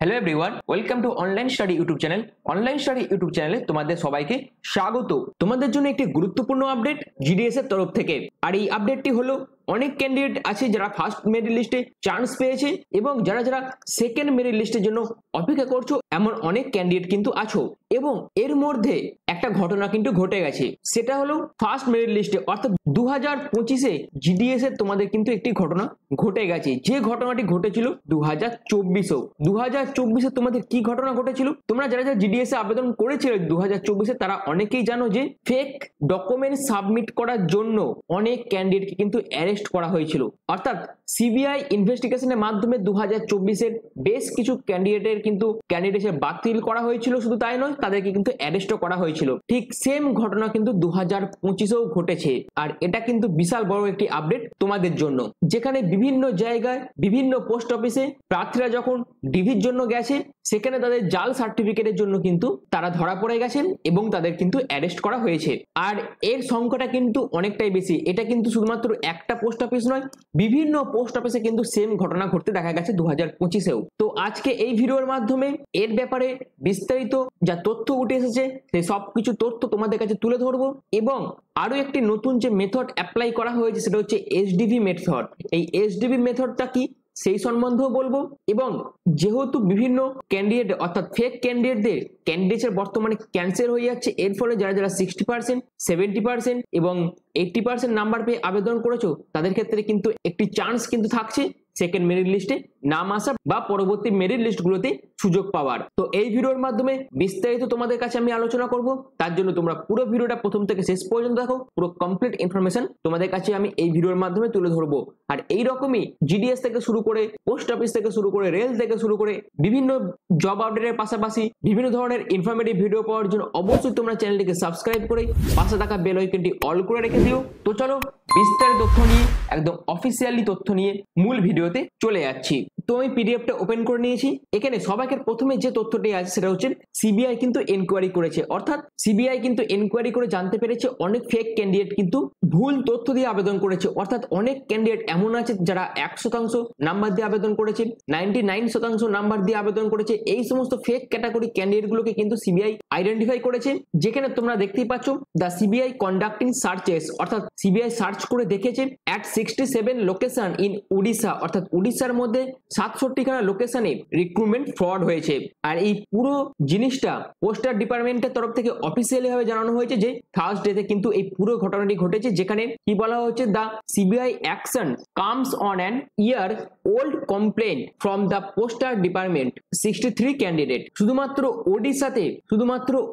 Hello everyone, welcome to online study YouTube channel. Online study YouTube চ্যানেলে তোমাদের সবাইকে স্বাগত। তোমাদের জন্য একটি গুরুত্বপূর্ণ আপডেট জিডিএস এর তরফ থেকে। আর এই আপডেটটি হলো, অনেক ক্যান্ডিডেট আছে যারা ফার্স্ট মেরিট লিস্টে চান্স পেয়েছে এবং যারা যারা সেকেন্ড মেরিট লিস্টের জন্য অপেক্ষা করছো, এমন অনেক ক্যান্ডিডেট কিন্তু আছো। এবং এর মধ্যে একটা ঘটনা কিন্তু ঘটে গেছে, সেটা হলো ফার্স্ট মেরিট লিস্টে অর্থাৎ 2025-এ জিডিএস এর তোমাদের কিন্তু একটি ঘটনা ঘটে গেছে। যে ঘটনাটি ঘটেছিল 2024-এও। 2024-এ তোমাদের কি ঘটনা ঘটেছিল? তোমরা যারা যারা জিডিএস এ আবেদন করেছিল 2024-এ, তারা অনেকেই জানো যে ফেক ডকুমেন্ট সাবমিট করার জন্য অনেক ক্যান্ডিডেটকে কিন্তু অ্যারেস্ট করা হয়েছিল। অর্থাৎ সিবিআই ইনভেস্টিগেশনের মাধ্যমে 2024-এর বেশ কিছু ক্যান্ডিডেটের কিন্তু ক্যান্ডিডেটে বাতিল করা হয়েছিল। শুধু তাই নয়, তাদেরকে কিন্তু অ্যারেস্টও করা হয়েছিল। ঠিক সেম ঘটনা কিন্তু 2025-এও ঘটেছে। আর এটা কিন্তু বিশাল বড় একটি আপডেট তোমাদের জন্য, যেখানে বিভিন্ন জায়গায় বিভিন্ন পোস্ট অফিসে প্রার্থীরা যখন ডিভির জন্য গেছে, সেখানে তাদের জাল সার্টিফিকেটের জন্য কিন্তু তারা ধরা পড়ে গেছেন এবং তাদের কিন্তু অ্যারেস্ট করা হয়েছে। আর এর সংখ্যাটা কিন্তু অনেকটাই বেশি। এটা কিন্তু শুধুমাত্র একটা পোস্ট অফিস নয়, বিভিন্ন পোস্ট অফিসে কিন্তু সেম ঘটনা ঘটতে দেখা গেছে 2025-এও। তো আজকে এই ভিডিওর মাধ্যমে এর ব্যাপারে বিস্তারিত যা তথ্য উঠে এসেছে, সেই সবকিছু তথ্য তোমাদের কাছে তুলে ধরবো। এবং আরো একটি নতুন যে মেথড অ্যাপ্লাই করা হয়েছে, সেটা হচ্ছে এসডিভি মেথড। এই এসডিভি মেথডটা কি সেই সম্বন্ধেও বলবো। এবং যেহেতু বিভিন্ন ক্যান্ডিডেট অর্থাৎ ফেক ক্যান্ডিডেটদের ক্যান্ডিডেটের বর্তমানে ক্যান্সেল হয়ে যাচ্ছে, এর ফলে যারা যারা 60%, 70% এবং 80% নাম্বার পেয়ে আবেদন করেছো, তাদের ক্ষেত্রে কিন্তু একটি চান্স কিন্তু থাকছে সেকেন্ড মেরিট লিস্টে নাম আসা বা পরবর্তী মেরিট লিস্টগুলোতে সুযোগ পাওয়ার। তো এই ভিডিওর মাধ্যমে বিস্তারিত তোমাদের কাছে আমি আলোচনা করব। তার জন্য তোমরা পুরো ভিডিওটা প্রথম থেকে শেষ পর্যন্ত দেখো। পুরো কমপ্লিট ইনফরমেশন তোমাদের কাছে আমি এই ভিডিওর মাধ্যমে তুলে ধরবো। আর এই রকমই জিডিএস থেকে শুরু করে, পোস্ট অফিস থেকে শুরু করে, রেল থেকে শুরু করে বিভিন্ন জব আপডেটের পাশাপাশি বিভিন্ন ধরনের ইনফরমেটিভ ভিডিও পাওয়ার জন্য অবশ্যই তোমরা চ্যানেলটিকে সাবস্ক্রাইব করে পাশে থাকা বেল আইকনটি অল করে রেখে দিও। তো চলো বিস্তারিত তথ্য নিয়ে, একদম অফিসিয়ালি তথ্য নিয়ে মূল ভিডিওতে চলে যাচ্ছি। তো আমি পিডিএফটা ওপেন করে নিয়েছি। এখানে সবাইকে প্রথমে যে তথ্যটি আছে সেটা হচ্ছে সিবিআই কিন্তু এনকোয়ারি করেছে। অর্থাৎ সিবিআই কিন্তু এনকোয়ারি করে জানতে পেরেছে অনেক ফেক ক্যান্ডিডেট কিন্তু ভুল তথ্য দিয়ে আবেদন করেছে। অর্থাৎ অনেক ক্যান্ডিডেট এমন আছে যারা 100% নাম্বার দিয়ে আবেদন করেছে, 99% নাম্বার দিয়ে আবেদন করেছে। এই সমস্ত ফেক ক্যাটাগরি ক্যান্ডিডেট গুলোকে কিন্তু সিবিআই আইডেন্টিফাই করেছে। যেখানে তোমরা দেখতেই পাচ্ছ, দ্য সিবিআই কন্ডাক্টিং সার্চেস, অর্থাৎ সিবিআই সার্চ করে দেখেছে at 67 লোকেশন ইন উড়িষ্যা, অর্থাৎ উড়িষ্যার মধ্যে 67খানা লোকেশনে রিক্রুটমেন্ট ফ্রড হয়েছে। আর এই পুরো জিনিসটা পোস্টার ডিপার্টমেন্টের তরফ থেকে অফিসিয়ালি ভাবে জানানো হয়েছে যে থার্সডেতে কিন্তু এই পুরো ঘটনাটি ঘটেছে। যেখানে কি বলা হচ্ছে, the CBI action comes on an year old complain from the poster department 63 candidate. শুধুমাত্র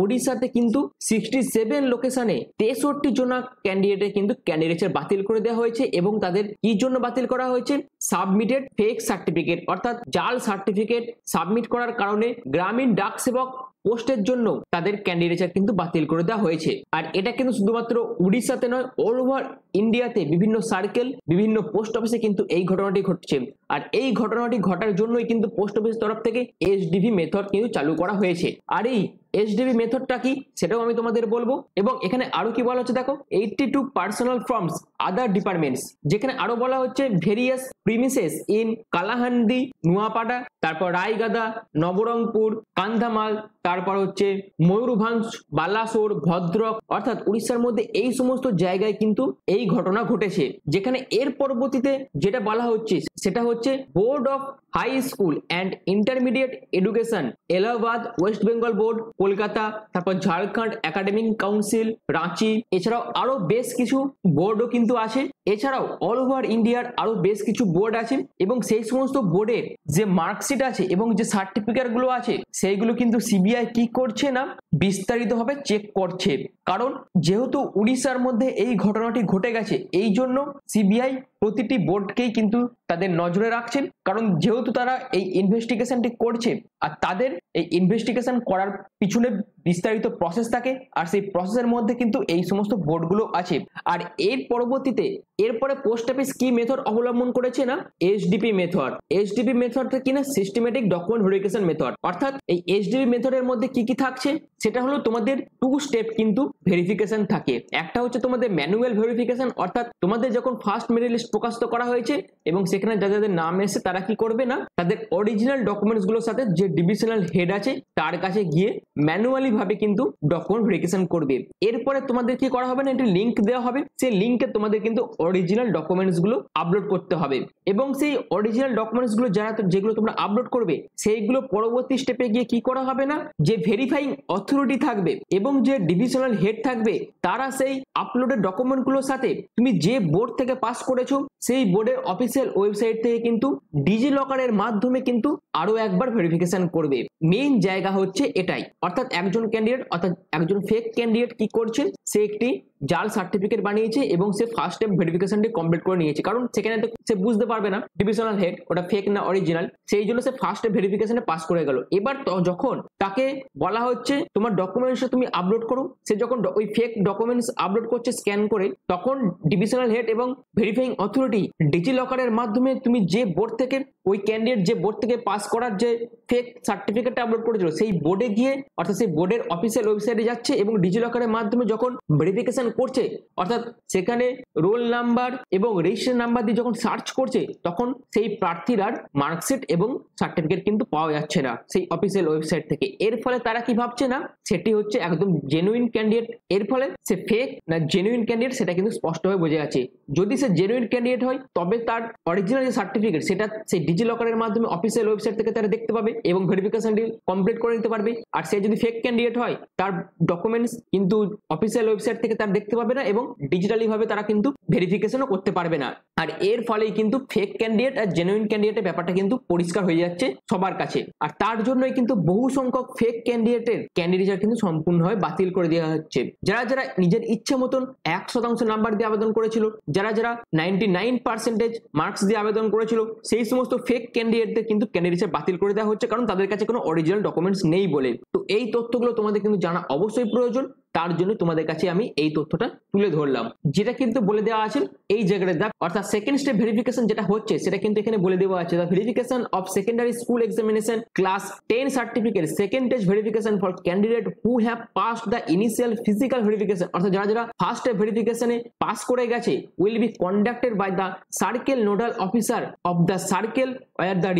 ওড়িশাতে কিন্তু 67 লোকেশনে 63 জন ক্যান্ডিডেটের কিন্তু ক্যান্ডিডেটের বাতিল করে দেওয়া হয়েছে। এবং তাদের কি জন্য বাতিল করা হয়েছে? সাবমিটেড ফেক সার্টিফিকেট, অর্থাৎ জাল সার্টিফিকেট সাবমিট করার কারণে গ্রামীণ ডাক সেবক পোস্টের জন্য তাদের ক্যান্ডিডেট কিন্তু বাতিল করে দেওয়া হয়েছে। আর এটা কিন্তু শুধুমাত্র উড়িষ্যাতে নয়, অল ওভার ইন্ডিয়াতে বিভিন্ন সার্কেল, বিভিন্ন পোস্ট অফিসে কিন্তু এই ঘটনাটি ঘটছে। আর এই ঘটনাটি ঘটার জন্যই কিন্তু পোস্ট অফিস তরফ থেকে এসডিভি মেথড কিন্তু চালু করা হয়েছে। আর এই এসডিভি মেথডটা কি সেটাও আমি তোমাদের বলবো। এবং এখানে আরো কি বলা হচ্ছে দেখো, 82 পার্সোনাল ফর্মস আদার ডিপার্টমেন্টস। যেখানে আরো বলা হচ্ছে various premises in Kalahandi, Nuapara, তারপর রায়গাদা, নবরঙ্গপুর, কান্ধামাল, তারপর হচ্ছে ময়ূরভঞ্জ, বালাসোর, ভদ্রক, অর্থাৎ উড়িষ্যার মধ্যে এই সমস্ত জায়গায় কিন্তু এই ঘটনা ঘটেছে। যেখানে এর পরবর্তীতে যেটা বলা হচ্ছে সেটা হচ্ছে board of high school and intermediate education, Allahabad, West Bengal board, Kolkata, তারপর ঝাড়খণ্ড একাডেমিক কাউন্সিল, রাঁচি, এছাড়াও আরো বেশ কিছু বোর্ডও কিন্তু আছে। এছাড়াও অল ওভার ইন্ডিয়ার আরো বেশ কিছু বোর্ড আছে। এবং সেই সমস্ত বোর্ডের যে মার্কশিট আছে এবং যে সার্টিফিকেট গুলো আছে, সেইগুলো কিন্তু সিবিআই কি করছে না, বিস্তারিতভাবে চেক করছে। কারণ যেহেতু উড়িষ্যার মধ্যে এই ঘটনাটি ঘটে গেছে, এই জন্য সিবিআই প্রতিটি বোর্ডকেই কিন্তু তাদের নজরে রাখছেন। কারণ যেহেতু তারা এই ইনভেস্টিগেশনটি করছে, আর তাদের এই ইনভেস্টিগেশন করার পিছনে বিস্তারিত প্রসেস থাকে, আর সেই প্রসেসের মধ্যে কিন্তু এই সমস্ত বোর্ডগুলো আছে। আর এর পরবর্তীতে এরপরে পোস্ট অফিস কি মেথড অবলম্বন করেছে না, এসডিপি মেথড। এসডিপি মেথডটা কি না, সিস্টেমেটিক ডকুমেন্ট ভেরিফিকেশন মেথড। অর্থাৎ এই এসডিপি মেথডের মধ্যে কি কি থাকছে সেটা হলো তোমাদের 2 স্টেপ কিন্তু ভেরিফিকেশন থাকে। একটা হচ্ছে তোমাদের ম্যানুয়াল ভেরিফিকেশন, অর্থাৎ তোমাদের যখন ফার্স্ট মেরিট লিস্ট প্রকাশিত করা হয়েছে এবং সেখানে যাদের নাম এসে তারা কি করবে না, তাদের অরিজিনাল ডকুমেন্টস গুলোর সাথে যে ডিভিশনাল হেড আছে তার কাছে গিয়ে ম্যানুয়ালি ভাবে কিন্তু ডকুমেন্ট ভেরিফিকেশন করবে। এরপরে তোমাদের কি করা হবে না, একটি লিঙ্ক দেওয়া হবে, সেই লিঙ্কে তোমাদের কিন্তু অরিজিনাল ডকুমেন্টস গুলো আপলোড করতে হবে এবং সেই অরিজিনাল ডকুমেন্টস গুলো যেগুলো তোমরা আপলোড করবে সেইগুলো পরবর্তী স্টেপে গিয়ে কি করা হবে না, যে ভেরিফাইং অথরিটি থাকবে এবং যে ডিভিশনাল হেড থাকবে তারা সেই আপলোডেড ডকুমেন্ট গুলোর সাথে তুমি যে বোর্ড থেকে পাস করেছো সেই বোর্ডের অফিসিয়াল ওয়েবসাইট থেকে কিন্তু ডিজি লকারের মাধ্যমে কিন্তু আরো একবার ভেরিফিকেশন করবে। মেইন জায়গা হচ্ছে এটাই, অর্থাৎ একজন ক্যান্ডিডেট অর্থাৎ একজন ফেক ক্যান্ডিডেট কি করছে, সে একটি জাল সার্টিফিকেট বানিয়েছে এবং সে ফার্স্ট স্টেপ ভেরিফিকেশনটি কমপ্লিট করে নিয়েছে, কারণ সেখানে তো সে বুঝতে পারবে না ডিভিশনাল হেড ওটা ফেক না অরিজিনাল, সেই জন্য সে ফার্স্ট স্টেপ ভেরিফিকেশনে পাস করে গেল। এবার যখন তাকে বলা হচ্ছে তোমার ডকুমেন্টস তুমি আপলোড করো, সে যখন ওই ফেক ডকুমেন্টস আপলোড করছে স্ক্যান করে, তখন ডিভিশনাল হেড এবং ভেরিফাইং অথরিটি ডিজি লকারের মাধ্যমে তুমি যে বোর্ড থেকে ওই ক্যান্ডিডেট যে বোর্ড থেকে পাস করার যে ফেক সার্টিফিকেটটা আপলোড করেছিল সেই বোর্ডে গিয়ে অর্থাৎ সেই বোর্ডের অফিসিয়াল ওয়েবসাইটে যাচ্ছে এবং ডিজি লকারের মাধ্যমে যখন ভেরিফিকেশন করছে, অর্থাৎ সেখানে রোল নাম্বার এবং রেজিস্ট্রেশন নাম্বার দিয়ে যখন সার্চ করছে, তখন সেই প্রার্থীর আর মার্কশিট এবং সার্টিফিকেট কিন্তু পাওয়া যাচ্ছে না সেই অফিসিয়াল ওয়েবসাইট থেকে। এর ফলে তারা কি ভাবছে না সেটি হচ্ছে একদম জেনুইন ক্যান্ডিডেট, এর ফলে সে ফেক না জেনুইন ক্যান্ডিডেট সেটা কিন্তু স্পষ্টভাবে বোঝা যাচ্ছে। যদি সে জেনুইন ক্যান্ডিডেট হয় তবে তার অরিজিনাল যে সার্টিফিকেট সেটা সেই ডিজি লকারের মাধ্যমে অফিসিয়াল ওয়েবসাইট থেকে তারা দেখতে পাবে এবং ভেরিফিকেশনটি কমপ্লিট করে নিতে পারবে। আর সে যদি ফেক ক্যান্ডিডেট হয় তার ডকুমেন্টস কিন্তু অফিসিয়াল ওয়েবসাইট থেকে তারা দেখতে পাবে না এবং ডিজিটালি ভাবে তারা কিন্তু ভেরিফিকেশনও করতে পারবে না। আর এর ফলেই কিন্তু ফেক ক্যান্ডিডেট আর জেনুইন ক্যান্ডিডেটের ব্যাপারটা কিন্তু পরিষ্কার হয়ে যাচ্ছে সবার কাছে। আর তার জন্যই কিন্তু বহু সংখ্যক ফেক ক্যান্ডিডেটের ক্যান্ডিডেট কিন্তু সম্পূর্ণভাবে বাতিল করে দেওয়া হচ্ছে। যারা যারা নিজের ইচ্ছে মতন 100% নাম্বার দিয়ে আবেদন করেছিল, যারা যারা 99% মার্কস দিয়ে আবেদন করেছিল, সেই সমস্ত ফেক ক্যান্ডিডেটদের কিন্তু ক্যান্ডিডেট বাতিল করে দেওয়া হচ্ছে, কারণ তাদের কাছে কোনো অরিজিনাল ডকুমেন্টস নেই বলে। তো এই তথ্যগুলো তোমাদের কিন্তু জানা অবশ্যই প্রয়োজন, তার জন্য তোমাদের কাছে আমি এই তথ্যটা তুলে ধরলাম, যেটা কিন্তু বলে দেওয়া আছে এই জায়গাটা, অর্থাৎ সেকেন্ড স্টেপ ভেরিফিকেশন যেটা হচ্ছে সেটা কিন্তু এখানে বলে দেওয়া আছে। The verification of secondary school examination class 10 certificate second stage verification for candidate who have passed the initial physical verification, অর্থাৎ যারা যারা ফার্স্ট স্টেপ ভেরিফিকেশনে পাস করে গেছে will be conducted by the circle nodal officer of the circle where the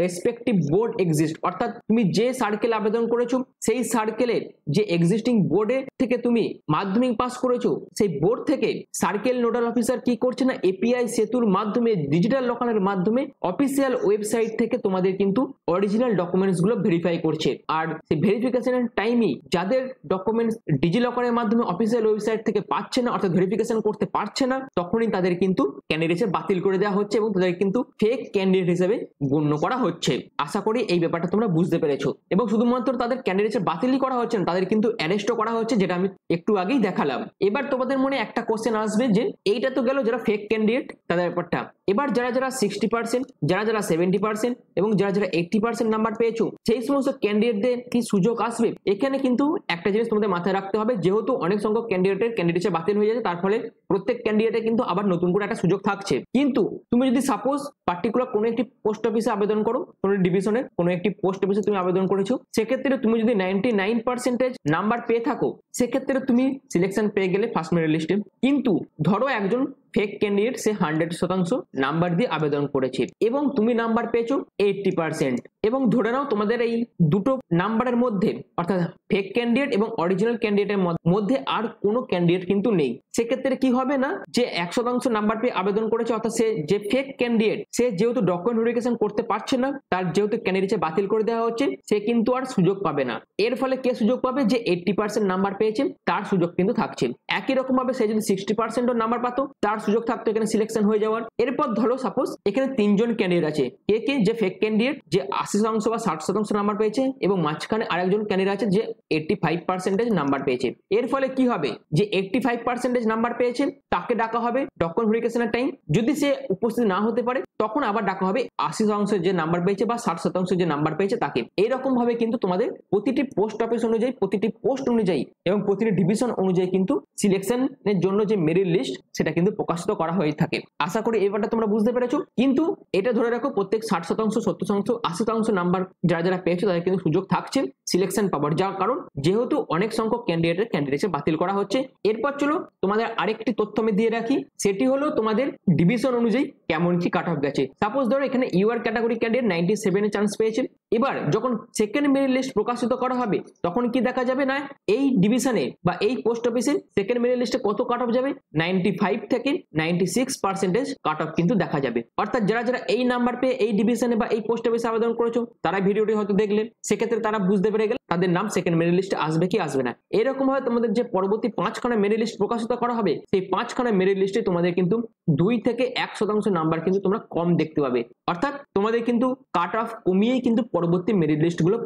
respective board exist, অর্থাৎ তুমি যে circle আবেদন করেছো সেই সার্কেলের যে এক্সিস্টিং বোর্ডে থেকে তুমি মাধ্যমিক পাস করেছো সেই বোর্ড থেকে সার্কেল নোডাল অফিসার কি করছে না, এপিআই সেতুর মাধ্যমে ডিজিটাল লকারের মাধ্যমে অফিসিয়াল ওয়েবসাইট থেকে তোমাদের কিন্তু অরিজিনাল ডকুমেন্টস গুলো ভেরিফাই করছে। আর সেই ভেরিফিকেশনের টাইমে যাদের ডকুমেন্টস ডিজি লকারের মাধ্যমে অফিসিয়াল ওয়েবসাইট থেকে পাচ্ছে না অর্থাৎ ভেরিফিকেশন করতে পারছে না, তখনই তাদের কিন্তু ক্যান্ডিডেট বাতিল করে দেওয়া হচ্ছে এবং তাদের কিন্তু ফেক ক্যান্ডিডেট হিসেবে গণ্য করা হচ্ছে। আশা করি এই ব্যাপারটা তোমরা বুঝতে পেরেছো। এবং শুধুমাত্র তাদের ক্যান্ডিডেট বাতিলই করা হচ্ছে না, তাদের কিন্তু অ্যারেস্টও করা হচ্ছে, যেটা আমি একটু আগেই দেখালাম। এবার তোমাদের মনে একটা কোশ্চেন আসবে যে এইটা তো গেল যারা ফেক ক্যান্ডিডেট তাদের ব্যাপারটা, এবার যারা যারা 60%, যারা যারা 70% এবং যারা যারা 80% নাম্বার পেয়েছো সেই সমস্ত ক্যান্ডিডেটদের কি সুযোগ আসবে? এখানে কিন্তু একটা জিনিস তোমাদের মাথায় রাখতে হবে, যেহেতু অনেক সংখ্যক ক্যান্ডিডেট বাতিল হয়ে যাচ্ছে, তার ফলে প্রত্যেক ক্যান্ডিডেটে কিন্তু আবার নতুন করে একটা সুযোগ থাকছে। কিন্তু তুমি যদি সাপোজ পার্টিকুলার কোনো একটি পোস্ট অফিসে আবেদন করো, কোনো ডিভিশনের কোনো একটি পোস্ট অফিসে তুমি আবেদন করেছো, সেক্ষেত্রে তুমি যদি 99% নাম্বার পেয়ে থাকো সেক্ষেত্রে তুমি সিলেকশন পেয়ে গেলে ফার্স্ট মেরিট লিস্টে। কিন্তু ধরো একজন ফেক ক্যান্ডিডেট সে 100% নাম্বার দিয়ে আবেদন করেছে এবং তুমি নাম্বার পেয়েছো 80%, এবং ধরে নাও তোমাদের এই দুটো নাম্বারের মধ্যে অর্থাৎ ফেক ক্যান্ডিডেট এবং অরিজিনাল ক্যান্ডিডেটের মধ্যে আর কোনো ক্যান্ডিডেট কিন্তু নেই। সেক্ষেত্রে কি হবে না, যে 100% নাম্বার পেয়ে আবেদন করেছে অর্থাৎ সে যে ফেক ক্যান্ডিডেট সে যেহেতু ডকুমেন্ট ভেরিফিকেশন করতে পারছে না, তার যেহেতু ক্যান্ডিডেট বাতিল করে দেওয়া হচ্ছে, সে কিন্তু আর সুযোগ পাবে না। এর ফলে কে সুযোগ পাবে? যে 80% নাম্বার পেয়েছে তার সুযোগ কিন্তু থাকছে। একই রকম ভাবে সে যদি 60% নাম্বার পাতো তার সুযোগ থাকতো এখানে সিলেকশন হয়ে যাওয়ার। এরপর ধরো সাপোজ এখানে তিনজন ক্যান্ডিডেট আছে, কে যে ফেক ক্যান্ডিডেট যে 80% বা 60% নাম্বার পেয়েছে এবং মাঝখানে আরেকজন ক্যান্ডিডেট আছে যে 85% নাম্বার পেয়েছে। এর ফলে কি হবে, যে 85% নাম্বার পেয়েছে তাকে ডাকা হবে ডকুমেন্ট ভেরিফিকেশনের টাইম, যদি সে উপস্থিত না হতে পারে তখন আবার ডাকা হবে 80% যে নাম্বার পেয়েছে বা 60% যে নাম্বার পেয়েছে তাকে। এইরকম ভাবে কিন্তু তোমাদের প্রতিটি পোস্ট অফিস অনুযায়ী, প্রতিটি পোস্ট অনুযায়ী এবং প্রতিটি ডিভিশন অনুযায়ী কিন্তু সিলেকশনের জন্য যে মেরিট লিস্ট সেটা কিন্তু প্রকাশিত করা হয়ে থাকে। আশা করি এই ব্যাপারটা তোমরা বুঝতে পেরেছো। কিন্তু এটা ধরে রাখো প্রত্যেক 60%, 70%, 80% নাম্বার যারা যারা পেয়েছে তাদের কিন্তু সুযোগ থাকছে সিলেকশন পাওয়ার, যার কারণ যেহেতু অনেক সংখ্যক ক্যান্ডিডেটের বাতিল করা হচ্ছে। এরপর চলো তোমাদের আরেকটি তথ্য আমি দিয়ে রাখি, সেটি হলো তোমাদের ডিভিশন অনুযায়ী কেমন কি কাট অফ গেছে। সাপোজ ধরো এখানে ইউআর ক্যাটাগরি ক্যান্ডিডেট 97 চান্স পেয়েছে। এবার যখন সেকেন্ড মেরিট লিস্ট প্রকাশিত করা হবে তখন কি দেখা যাবে না এই ডিভিশনে বা এই পোস্ট অফিসে সেকেন্ড মেরিট লিস্টে কত কাট অফ যাবে, 95 থেকে 96% কাট অফ কিন্তু দেখা যাবে। অর্থাৎ যারা যারা এই নাম্বার পেয়ে এই ডিভিশনে বা এই পোস্ট অফিসে আবেদন করেছো তারা ভিডিওটি হয়তো দেখলেন, সেক্ষেত্রে তারা বুঝতে পেরে গেল তাদের নাম সেকেন্ড মেরিট লিস্টে আসবে কি আসবে না। এরকম ভাবে তোমাদের যে পরবর্তী 5খানা মেরিট লিস্ট প্রকাশিত করা হবে সেই 5খানা মেরিট লিস্টে তোমাদের কিন্তু 2 থেকে 1% নাম্বার কিন্তু তোমরা কম দেখতে পাবে। অর্থাৎ তোমাদের কিন্তু কাট অফ কমিয়েই কিন্তু পরবর্তী মেরিট লিস্ট গুলো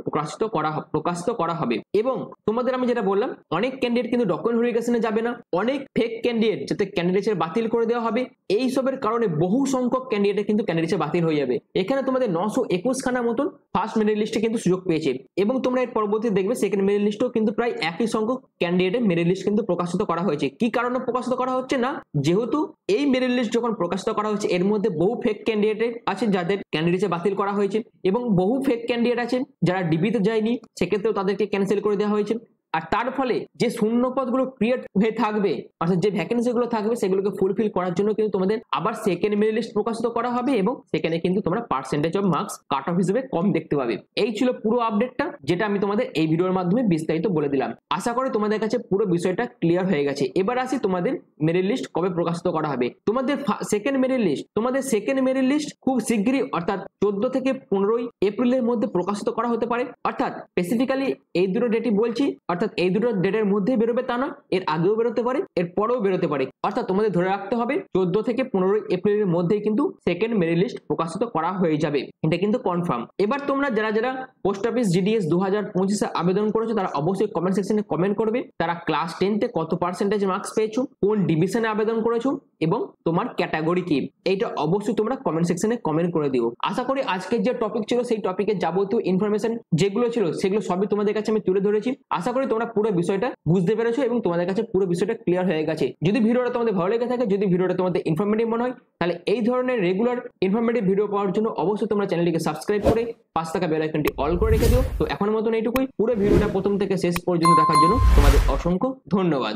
প্রকাশিত করা হবে। এবং তোমাদের আমি যেটা বললাম, অনেক ক্যান্ডিডেট কিন্তু ডকুমেন্ট ভেরিফিকেশনে যাবে না, অনেক ফেক ক্যান্ডিডেট যাতে ক্যান্ডিডেটের বাতিল করে দেওয়া হবে, এই সবের কারণে বহু সংখ্যক ক্যান্ডিডেট কিন্তু ক্যান্ডিডেটের বাতিল হয়ে যাবে। এখানে তোমাদের 921খানা মতন ফার্স্ট মেরিট লিস্টে কিন্তু সুযোগ পেয়েছে এবং তোমরা এর পরবর্তী দেখবে সেকেন্ড মেরিট লিস্টও কিন্তু প্রায় একই সংখ্যক ক্যান্ডিডেটের মেরিট লিস্ট কিন্তু প্রকাশিত করা হয়েছে। কি কারণে প্রকাশিত করা হচ্ছে না, যেহেতু এই মেরিট লিস্ট যখন প্রকাশিত করা হচ্ছে এর মধ্যে বহু ফেক ক্যান্ডিডেট আছে যাদের ক্যান্ডিডেটে বাতিল করা হয়েছে এবং বহু ফেক ক্যান্ডিডেট আছেন যারা ডিবিতে যায়নি, সেক্ষেত্রেও তাদেরকে ক্যান্সেল করে দেওয়া হয়েছে। আর তার ফলে যে শূন্য পদগুলো ক্রিয়েট হয়ে থাকবে, অর্থাৎ যে ভ্যাকেন্সি গুলো থাকবে সেগুলোকে ফুলফিল করার জন্য কিন্তু তোমাদের আবার সেকেন্ড মেরিট লিস্ট প্রকাশিত করা হবে এবং সেখানে কিন্তু তোমরা percentage of marks cut off হিসেবে কম দেখতে পাবে। এই ছিল পুরো আপডেটটা, যেটা আমি তোমাদের এই ভিডিওর মাধ্যমে বিস্তারিত বলে দিলাম। আশা করি তোমাদের কাছে পুরো বিষয়টা ক্লিয়ার হয়ে গেছে। এবার আসি তোমাদের মেরিট লিস্ট কবে প্রকাশিত করা হবে। তোমাদের সেকেন্ড মেরিট লিস্ট খুব শীঘ্রই অর্থাৎ 14 থেকে 15 এপ্রিলের মধ্যে প্রকাশিত করা হতে পারে। অর্থাৎ স্পেসিফিক্যালি এই দুটো ডেটই বলছি, অর্থাৎ এই দুটো ডেটের মধ্যেই বেরোবে তা না, এর আগেও বেরোতে পারে, এর পরেও বেরোতে পারে। অর্থাৎ তোমাদের ধরে রাখতে হবে 14 থেকে 15 এপ্রিলের মধ্যেই কিন্তু সেকেন্ড মেরিট লিস্ট প্রকাশিত করা হয়ে যাবে, এটা কিন্তু কনফার্ম। এবার তোমরা যারা যারা পোস্ট অফিস জিডিএস 2025 আবেদন করেছো তারা অবশ্যই কমেন্ট সেকশনে কমেন্ট করবে তারা ক্লাস 10তে কত পার্সেন্টেজ মার্কস পেয়েছো, কোন ডিভিশনে আবেদন করেছো এবং তোমার ক্যাটাগরি কি, এইটা অবশ্যই তোমরা কমেন্ট সেকশনে কমেন্ট করে দিও। আশা করি আজকের যে টপিক ছিল সেই টপিকের যাবতীয় ইনফরমেশন যেগুলো ছিল সেগুলো সবই তোমাদের কাছে আমি তুলে ধরেছি। আশা করি তোমরা পুরো বিষয়টা বুঝতে পেরেছো এবং তোমাদের কাছে পুরো বিষয়টা ক্লিয়ার হয়ে গেছে। যদি ভিডিওটা তোমাদের ভালো লেগে থাকে, যদি ভিডিওটা তোমাদের ইনফরমেটিভ মনে হয়, তাহলে এই ধরনের রেগুলার ইনফরমেটিভ ভিডিও পাওয়ার জন্য অবশ্যই তোমরা চ্যানেলটিকে সাবস্ক্রাইব করে পাশ থাকা বেল আইকনটি অল করে রেখে দিও। তো এখনের মতন এইটুকুই। পুরো ভিডিওটা প্রথম থেকে শেষ পর্যন্ত দেখার জন্য তোমাদের অসংখ্য ধন্যবাদ।